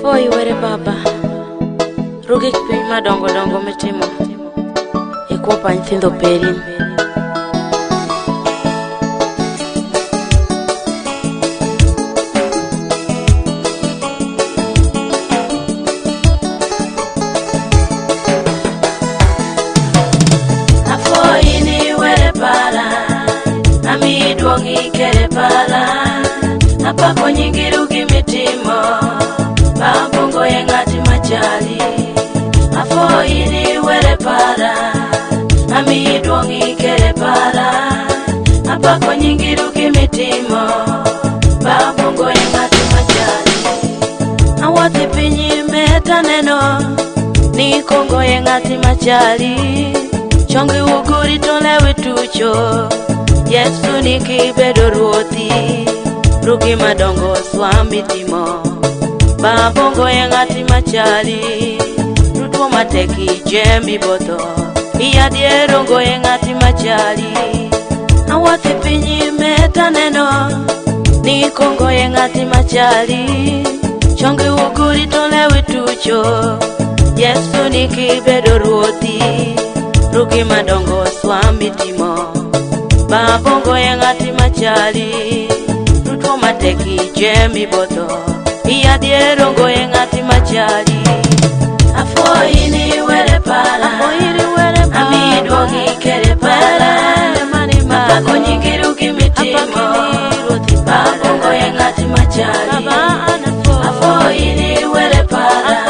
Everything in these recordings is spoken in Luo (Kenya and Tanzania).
Foi were baba Rugik piny madongo dongo mitimo E kuopa nyithindo perin Afoi ni were para Ami duongi kere para Apako nyingi rugi mitimo Babongo ye ngati machali Afoi ni were para Ami duongi kere para Apako nyingi rugi mitimo Babongo ye ngati machali Awati pinyi meta neno Ni kongo ye ngati machali Chongi uguri tolewe tucho Yesu ni kibedo ruothi Rugi madongo swami timo Babongo ye ngati machali Rutuo mateki jemi boto Iya dierongo ye ngati machali Awati pinyi meta neno Ni kongo ye ngati machali Chongi uguri tolewe tucho Yesu ni kibedo ruothi Rugi madongo swami timo Babongo ye ngati machali Rutuo mateki jemi boto Iya dierongo ye ngati machali Afoi ni were para Ami duongi kere para Apako nyingi rugi mitimo Babongo ye ngati machali Afoi ni were para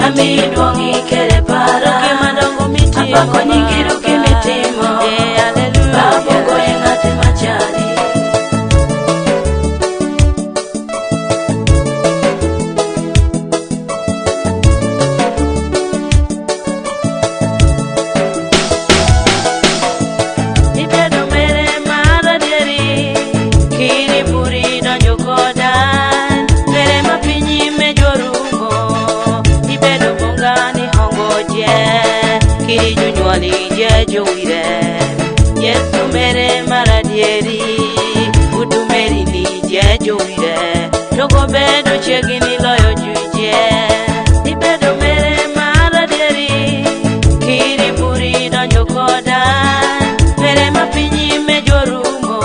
Ami duongi kere para Apako nyingi rugi mitimo Babongo ye ngati machali Ibedo mere mara deri Kiri puri donjo kodan Mere mapinyi mejorumo Ibedo bongani hongoje Kiri junywali je jowire Yesu mere mara dieri Udu meri ni je jowire Jogo bedo chegini loyo juje Ibedo mere mara dieri Kiri puri donjo kodan Mere mapinyi mejorumo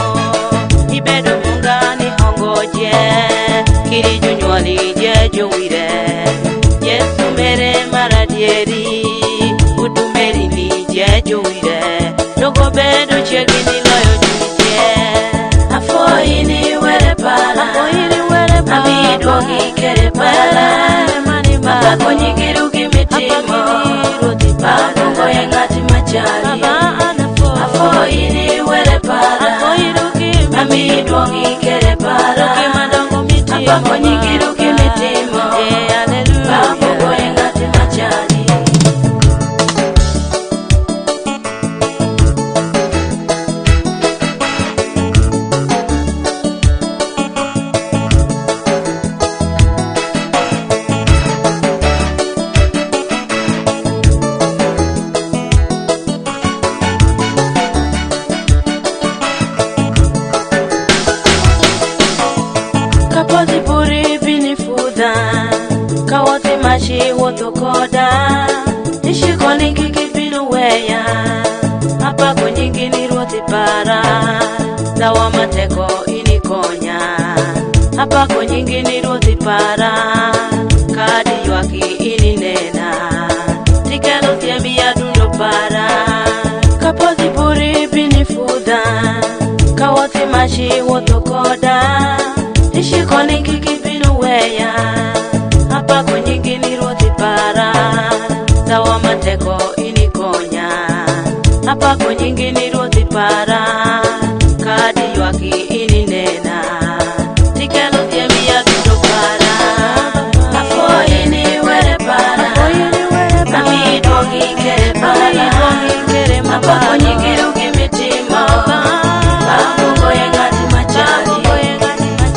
Ibedo bongani hongoje Kiri junywali je jowire Yesu mere mara dieri Udu meri ni je jowire Jogo bedo chegini loyo juje Afoi ni were para Ami duongi kere para Apako nyingi rugi mitimo Babongo ye ngati machali Afoi ni were para Ami duongi kere para Apako nyingi rugi mitimo Babongo ye ngati machali Kapoti puri bini fuda Kawati mashi woto koda Ishiko ningi kipinu weya Apako nyingi ni ruoti para Dawa mateko inikonya Apako nyingi ni ruoti para Kadi yuaki ininena Tikelo tiemi ya dundo para Kapoti puri bini fuda Kawati mashi woto koda Ishiko ningi kipinu weya Apako nyingi ni ruoti para Dawa mateko inikonya Apako nyingi ni ruoti para Kadi yuaki ininena Tikelo tiemi ya dundo para Afoi ni were para Ami duongi kere para Apako nyingi rugi mitimo Babongo ye ngati machali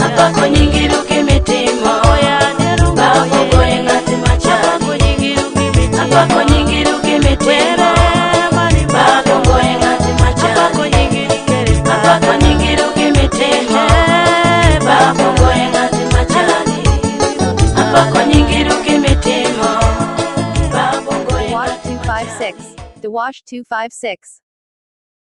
Apako nyingi rugi mitimo Babongo ye ngati machali Apako nyingi rugi mitimo Babongo ye ngati machali Apako nyingi rugi mitimo Wash 256. The Wash 256.